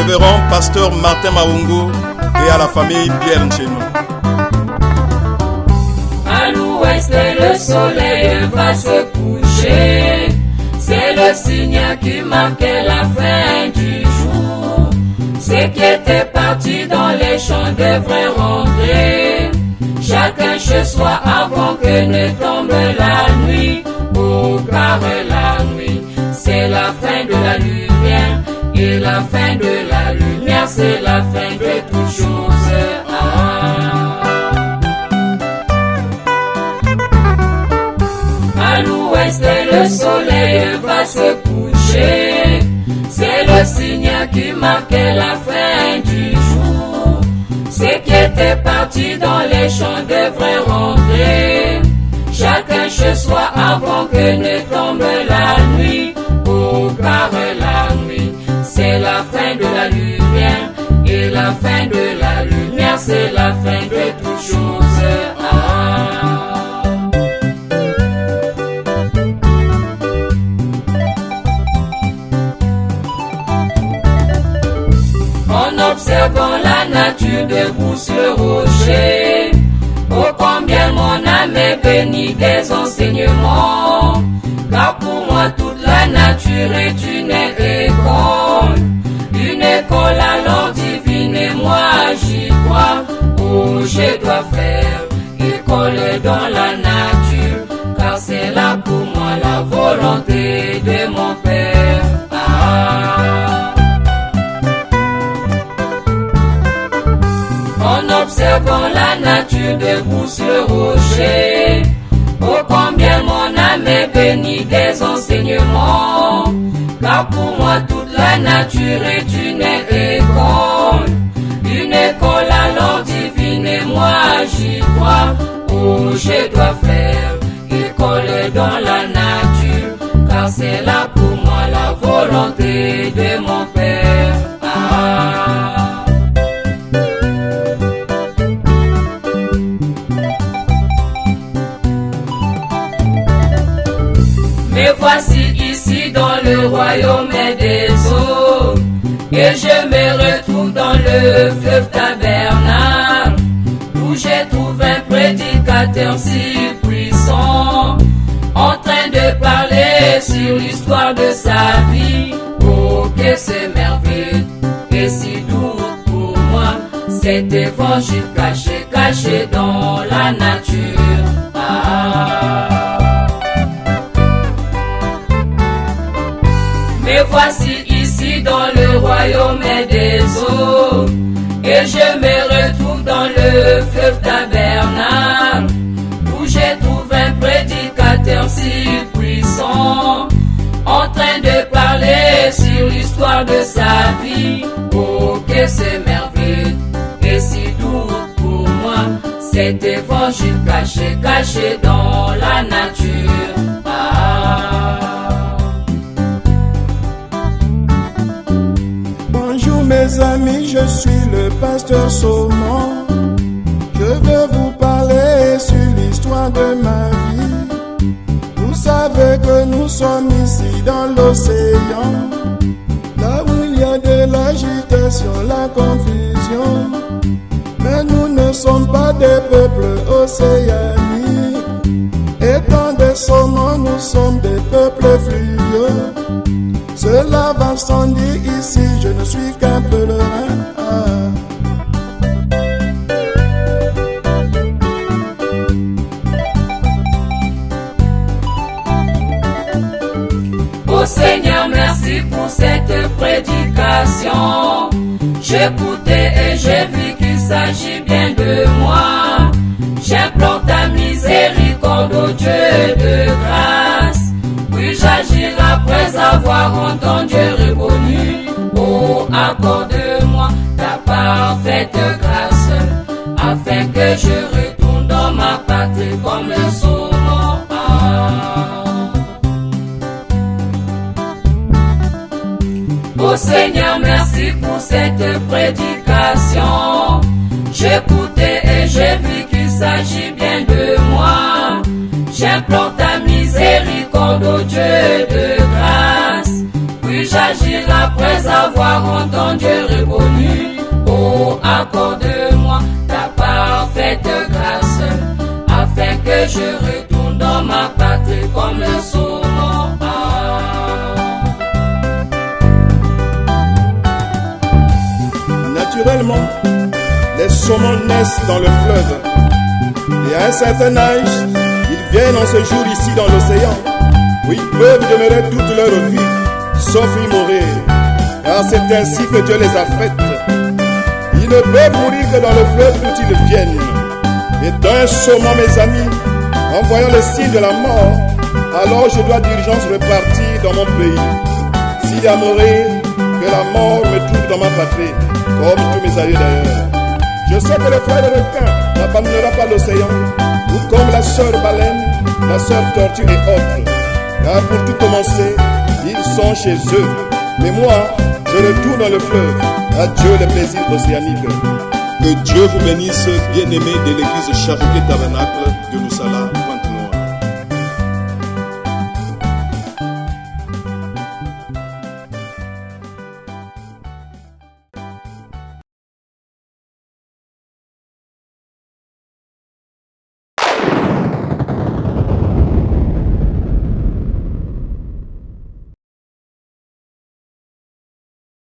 révérend pasteur Martin Maungo et à la famille Pierre Nchenou. À l'ouest, le soleil va se coucher. C'est le signe qui marquait la fin du jour. Ceux qui étaient partis dans les champs devraient rentrer. Chacun chez soi avant que ne tombe la nuit. Oh, car la nuit, c'est la fin de la lumière. Et la fin de la lumière, c'est la fin de toutes choses. À l'ouest, le soleil va se coucher. C'est le signe qui marquait la fin du jour. Ceux qui étaient partis dans les champs devraient rentrer. Chacun chez soi avant que ne tombe la nuit. Oh, car la nuit, c'est la fin de la lumière. Et la fin de la lumière, c'est la fin de toutes choses. En observant la nature debout sur le rocher, oh combien mon âme est bénie des enseignements. Car pour moi toute la nature est une école. Une école alors divine et moi j'y crois. Oh je dois faire école dans la nature. Car c'est là pour moi la volonté de mon Père. En observant la nature debout sur le rocher, oh combien mon âme est bénie des enseignements. Car pour moi toute la nature est une école. Une école alors divine et moi j'y crois. Oh je dois faire école dans la nature. Car c'est là pour moi la volonté de mon Père. Me voici ici dans le royaume des eaux, et je me retrouve dans le fleuve Tabernacle, où j'ai trouvé un prédicateur si puissant, en train de parler sur l'histoire de sa vie. Oh que c'est merveilleux et si doux pour moi, cet évangile caché dans la nature. Me voici ici dans le royaume des eaux, et je me retrouve dans le fleuve Tabernacle, où j'ai trouvé un prédicateur si puissant, en train de parler sur l'histoire de sa vie. Oh que c'est merveilleux et si doux pour moi, cet évangile caché dans la nature. Bonjour mes amis, je suis le pasteur Saumon. Je veux vous parler sur l'histoire de ma vie. Vous savez que nous sommes ici dans l'océan, là où il y a de l'agitation, la confusion. Mais nous ne sommes pas des peuples océaniques. Étant des saumons, nous sommes des peuples fluviaux. Cela va sans dire ici, je ne suis qu'un pèlerin. Oh Seigneur, merci pour cette prédication. J'écoutais et j'ai vu qu'il s'agit bien de moi. J'implore ta miséricorde, ô Dieu de grâce. Puis-je agir après avoir entendu et reconnu? Oh, accorde-moi ta parfaite grâce, afin que je retourne dans ma patrie comme le saumon. Oh Seigneur, merci pour cette prédication. J'écoutais et j'ai vu qu'il s'agit bien de moi. J'implore ta miséricorde, ô Dieu de grâce. Puis-je agir après avoir avoir entendu et reconnu. Oh, accorde-moi ta parfaite grâce, afin que je retourne dans ma patrie comme le saumon. Naturellement, les saumons naissent dans le fleuve. Et à un certain âge, ils viennent en séjour ici dans l'océan, où ils peuvent demeurer toute leur vie, sauf y mourir. Car c'est ainsi que Dieu les a faites. Ils ne peuvent mourir que dans le fleuve d'où ils viennent. Et d'un saumon, mes amis, en voyant le signe de la mort, alors je dois d'urgence repartir dans mon pays. S'il y a mourir, que la mort me trouve dans ma patrie, comme tous mes aïeux d'ailleurs. Je sais que le frère requin n'abandonnera pas l'océan, ou comme la sœur baleine, la sœur tortue et autres. Car pour tout commencer, ils sont chez eux. Mais moi, je retourne dans le fleuve. Adieu les plaisirs océaniques. Que Dieu vous bénisse, bien-aimés de l'église Charité Tabernacle de